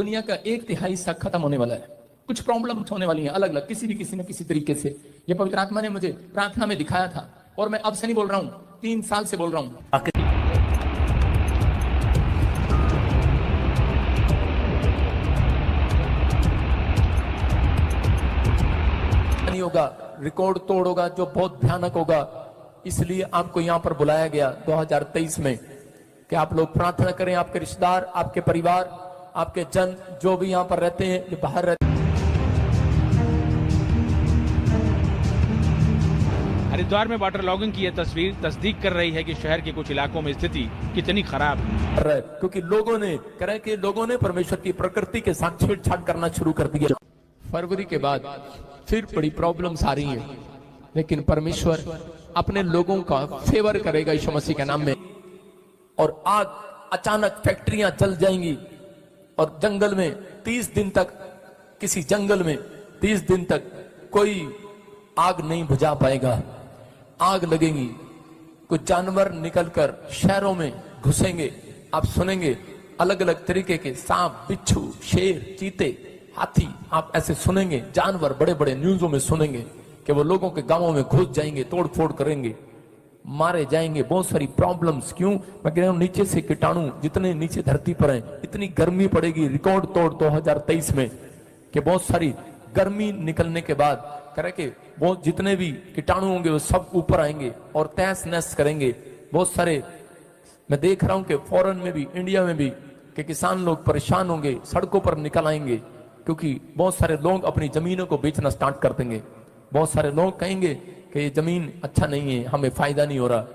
दुनिया का 1/3 हिस्सा खत्म होने वाला है। कुछ प्रॉब्लम्स होने वाली हैं अलग अलग, किसी न किसी तरीके से। ये पवित्र आत्मा ने मुझे प्रार्थना में दिखाया था, और मैं अब से नहीं बोल रहा हूं, 3 साल से बोल रहा हूं। नहीं होगा, रिकॉर्ड तोड़ होगा, जो बहुत भयानक होगा। इसलिए आपको यहां पर बुलाया गया 2023 में कि आप लोग प्रार्थना करें, आपके रिश्तेदार, आपके परिवार, आपके जन जो भी यहां पर रहते हैं, जो बाहर रहते हैं। हरिद्वार में वाटर लॉगिंग की यह तस्वीर तस्दीक कर रही है कि शहर के कुछ इलाकों में स्थिति कितनी खराब है, क्योंकि लोगों ने परमेश्वर की प्रकृति के साथ छेड़छाड़ करना शुरू कर दिया। फरवरी के बाद फिर बड़ी प्रॉब्लम्स आ रही हैं, लेकिन परमेश्वर अपने लोगों का फेवर करेगा यीशु मसीह के नाम में। और आग, अचानक फैक्ट्रियां जल जाएंगी, और जंगल में 30 दिन तक, किसी जंगल में 30 दिन तक कोई आग नहीं बुझा पाएगा। आग लगेगी, कुछ जानवर निकलकर शहरों में घुसेंगे। आप सुनेंगे अलग अलग तरीके के सांप, बिच्छू, शेर, चीते, हाथी, आप ऐसे सुनेंगे जानवर बड़े बड़े न्यूज़ों में सुनेंगे कि वो लोगों के गांवों में घुस जाएंगे, तोड़ फोड़ करेंगे, मारे जाएंगे। बहुत सारी प्रॉब्लम्स। क्यों? मैं कह रहा हूं, नीचे से कीटाणु जितने नीचे धरती पर हैं, इतनी गर्मी पड़ेगी रिकॉर्ड तोड़ 2023 में कि बहुत सारी गर्मी निकलने के बाद करे कि वो जितने भी कीटाणु होंगे वो सब ऊपर आएंगे और तहस नहस करेंगे। बहुत सारे मैं देख रहा हूं कि फॉरेन में भी, इंडिया में भी, कि किसान लोग परेशान होंगे, सड़कों पर निकल आएंगे, क्योंकि बहुत सारे लोग अपनी जमीनों को बेचना स्टार्ट कर देंगे। बहुत सारे लोग कहेंगे कि ये जमीन अच्छा नहीं है, हमें फायदा नहीं हो रहा।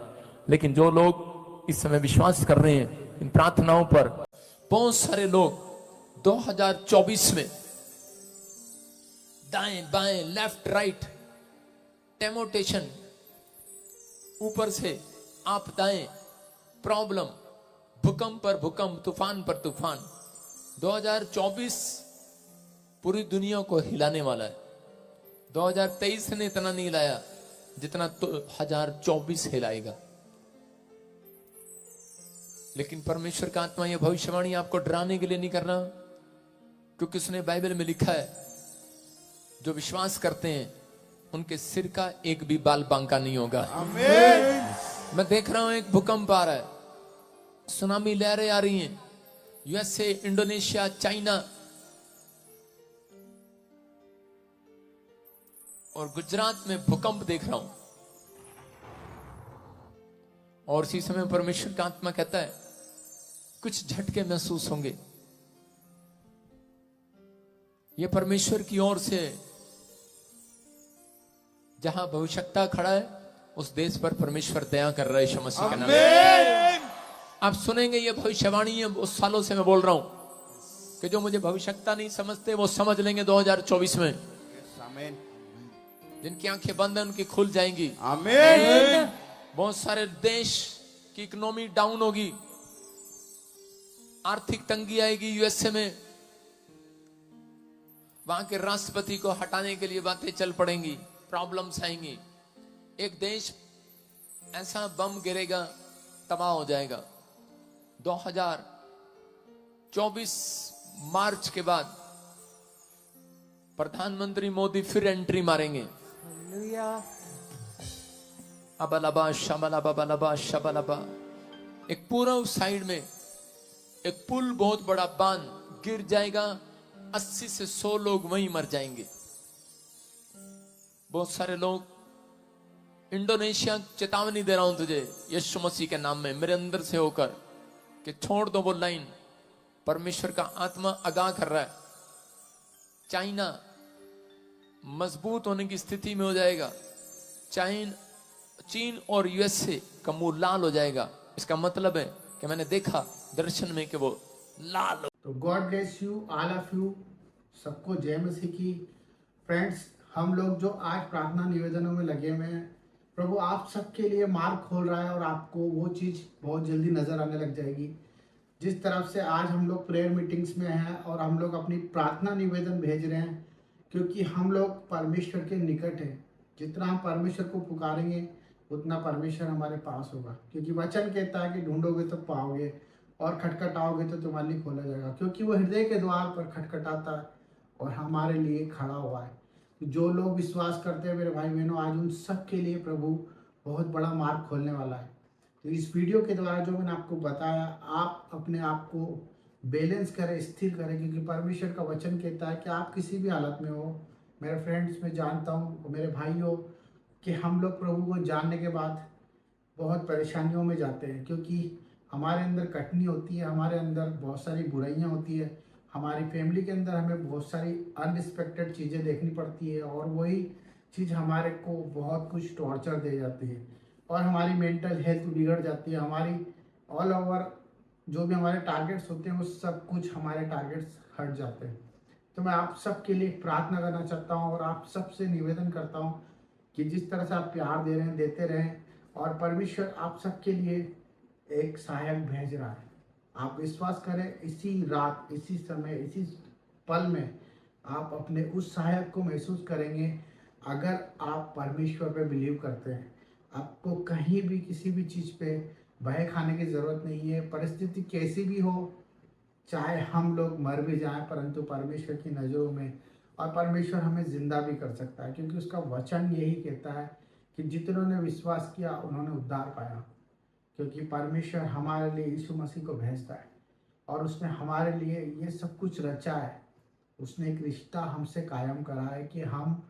लेकिन जो लोग इस समय विश्वास कर रहे हैं इन प्रार्थनाओं पर, बहुत सारे लोग 2024 में दाएं बाएं, लेफ्ट राइट, टेमोटेशन, ऊपर से आपदाएं, प्रॉब्लम, भूकंप पर भूकंप, तूफान पर तूफान। 2024 पूरी दुनिया को हिलाने वाला है। 2023 ने इतना नहीं हिलाया जितना 2024 हिलाएगा। लेकिन परमेश्वर का आत्मा यह भविष्यवाणी आपको डराने के लिए नहीं कर रहा, क्योंकि उसने बाइबल में लिखा है, जो विश्वास करते हैं उनके सिर का एक भी बाल बांका नहीं होगा। आमीन। मैं देख रहा हूं एक भूकंप आ रहा है, सुनामी लहरें आ रही हैं, यूएसए, इंडोनेशिया, चाइना और गुजरात में भूकंप देख रहा हूं। और इसी समय परमेश्वर का आत्मा कहता है कुछ झटके महसूस होंगे। यह परमेश्वर की ओर से, जहां भविष्यता खड़ा है उस देश पर परमेश्वर दया कर रहा है यीशु मसीह के नाम में। आप सुनेंगे ये भविष्यवाणी है, उस सालों से मैं बोल रहा हूं कि जो मुझे भविष्यता नहीं समझते वो समझ लेंगे 2024 में। आमीन। जिनकी आंखें बंद हैं उनकी खुल जाएंगी। आमीन। बहुत सारे देश की इकोनॉमी डाउन होगी, आर्थिक तंगी आएगी। यूएसए में वहां के राष्ट्रपति को हटाने के लिए बातें चल पड़ेंगी, प्रॉब्लम्स आएंगी। एक देश ऐसा बम गिरेगा, तबाह हो जाएगा। 2024 मार्च के बाद प्रधानमंत्री मोदी फिर एंट्री मारेंगे। अबलबा शबलबा बलबा शबलबा। एक पूर्व साइड में एक पुल, बहुत बड़ा बांध गिर जाएगा, 80 से 100 लोग वहीं मर जाएंगे। बहुत सारे लोग, इंडोनेशिया, चेतावनी दे रहा हूं तुझे यीशु मसीह के नाम में, मेरे अंदर से होकर, कि छोड़ दो वो लाइन। परमेश्वर का आत्मा आगाह कर रहा है। चाइना मजबूत होने की स्थिति में हो जाएगा। चीन और यूएसए का मुंह लाल हो जाएगा। इसका मतलब है कि मैंने देखा दर्शन में कि वो लाल। तो God bless you, all of you, सबको जय मसीह की। फ्रेंड्स, हम लोग जो आज प्रार्थना निवेदनों में लगे हुए हैं, प्रभु आप सबके लिए मार्ग खोल रहा है और आपको वो चीज़ बहुत जल्दी नज़र आने लग जाएगी। जिस तरफ से आज हम लोग प्रेयर मीटिंग्स में हैं और हम लोग अपनी प्रार्थना निवेदन भेज रहे हैं, क्योंकि हम लोग परमेश्वर के निकट हैं। जितना हम परमेश्वर को पुकारेंगे उतना परमेश्वर हमारे पास होगा, क्योंकि वचन कहता है कि ढूंढोगे तो पाओगे और खटखटाओगे तो तुम्हारे लिए खोला जाएगा, क्योंकि वो हृदय के द्वार पर खटखटाता है और हमारे लिए खड़ा हुआ है। तो जो लोग विश्वास करते हैं मेरे भाई बहनों, आज उन सब के लिए प्रभु बहुत बड़ा मार्ग खोलने वाला है। तो इस वीडियो के द्वारा जो मैंने आपको बताया, आप अपने आप को बैलेंस करें, स्थिर करें, क्योंकि परमेश्वर का वचन कहता है कि आप किसी भी हालत में हो मेरे फ्रेंड्स, मैं जानता हूँ मेरे भाइयों कि हम लोग प्रभु को जानने के बाद बहुत परेशानियों में जाते हैं, क्योंकि हमारे अंदर कटनी होती है, हमारे अंदर बहुत सारी बुराइयां होती है, हमारी फैमिली के अंदर हमें बहुत सारी अनरिस्पेक्टेड चीज़ें देखनी पड़ती है, और वही चीज़ हमारे को बहुत कुछ टॉर्चर दे जाती है और हमारी मेंटल हेल्थ बिगड़ जाती है। हमारी ऑल ओवर जो भी हमारे टारगेट्स होते हैं वो सब कुछ हमारे टारगेट्स हट जाते हैं। तो मैं आप सबके लिए प्रार्थना करना चाहता हूँ और आप सबसे निवेदन करता हूँ कि जिस तरह से आप प्यार दे रहे हैं, देते रहें, और परमेश्वर आप सबके लिए एक सहायक भेज रहा है। आप विश्वास करें, इसी रात, इसी समय, इसी पल में आप अपने उस सहायक को महसूस करेंगे। अगर आप परमेश्वर पे बिलीव करते हैं, आपको कहीं भी किसी भी चीज़ पे भय खाने की ज़रूरत नहीं है। परिस्थिति कैसी भी हो, चाहे हम लोग मर भी जाएं, परंतु परमेश्वर की नज़रों में, और परमेश्वर हमें जिंदा भी कर सकता है, क्योंकि उसका वचन यही कहता है कि जितनों ने विश्वास किया उन्होंने उद्धार पाया। क्योंकि परमेश्वर हमारे लिए यीशु मसीह को भेजता है और उसने हमारे लिए ये सब कुछ रचा है। उसने एक रिश्ता हमसे कायम करा है कि हम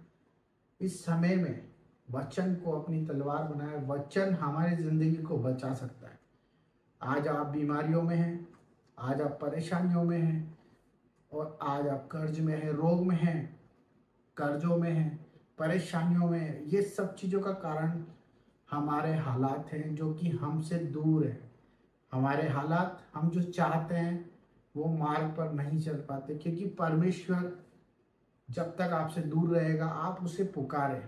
इस समय में वचन को अपनी तलवार बनाए। वचन हमारी ज़िंदगी को बचा सकता है। आज आप बीमारियों में हैं, आज आप परेशानियों में हैं, और आज आप कर्ज में हैं, रोग में हैं, कर्जों में हैं, परेशानियों में हैं। ये सब चीज़ों का कारण हमारे हालात हैं जो कि हमसे दूर है। हमारे हालात, हम जो चाहते हैं वो मार्ग पर नहीं चल पाते, क्योंकि परमेश्वर जब तक आपसे दूर रहेगा, आप उसे पुकारें,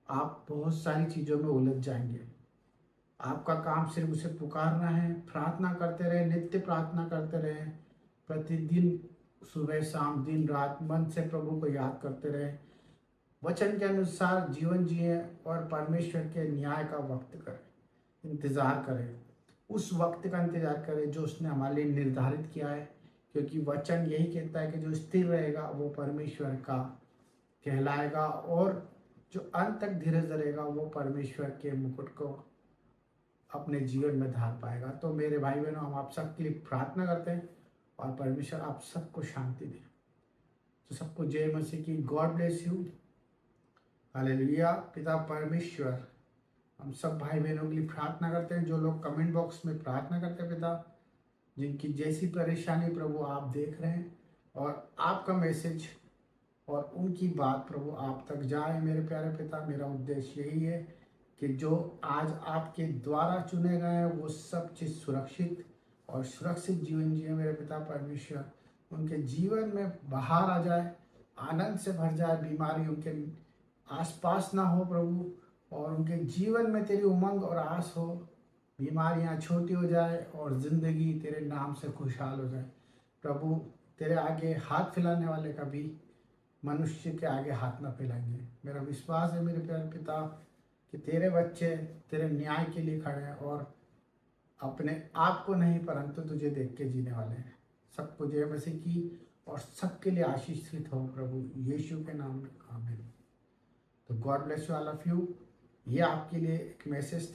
आप बहुत सारी चीज़ों में उलझ जाएंगे। आपका काम सिर्फ उसे पुकारना है, प्रार्थना करते रहे, नित्य प्रार्थना करते रहे, प्रतिदिन सुबह शाम दिन रात मन से प्रभु को याद करते रहे, वचन के अनुसार जीवन जिए और परमेश्वर के न्याय का वक्त करें, इंतज़ार करें, उस वक्त का इंतज़ार करें जो उसने हमारे लिए निर्धारित किया है। क्योंकि वचन यही कहता है कि जो स्थिर रहेगा वो परमेश्वर का कहलाएगा, और जो अंत तक धीरज धरेगा वो परमेश्वर के मुकुट को अपने जीवन में धार पाएगा। तो मेरे भाई बहनों, हम आप सबके लिए प्रार्थना करते हैं और परमेश्वर आप सबको शांति दे। तो सबको जय मसीह की। God bless you. हालेलुया। पिता परमेश्वर, हम सब भाई बहनों के लिए प्रार्थना करते हैं, जो लोग कमेंट बॉक्स में प्रार्थना करते हैं पिता, जिनकी जैसी परेशानी प्रभु आप देख रहे हैं, और आपका मैसेज और उनकी बात प्रभु आप तक जाए। मेरे प्यारे पिता, मेरा उद्देश्य यही है कि जो आज आपके द्वारा चुने गए हैं वो सब चीज़ सुरक्षित और सुरक्षित जीवन जिए। मेरे पिता परमेश्वर, उनके जीवन में बाहर आ जाए, आनंद से भर जाए, बीमारी उनके आसपास ना हो प्रभु, और उनके जीवन में तेरी उमंग और आस हो, बीमारियां छोटी हो जाए और ज़िंदगी तेरे नाम से खुशहाल हो जाए। प्रभु, तेरे आगे हाथ फैलाने वाले कभी मनुष्य के आगे हाथ ना फैलाएंगे। मेरा विश्वास है मेरे प्यारे पिता कि तेरे बच्चे तेरे न्याय के लिए खड़े हैं, और अपने आप को नहीं परंतु तुझे देख के जीने वाले हैं। सबको जय मसीह की, और सबके लिए आशीषित हो प्रभु यीशु के नाम में, आमीन। तो God bless you all of you. ये आपके लिए एक मैसेज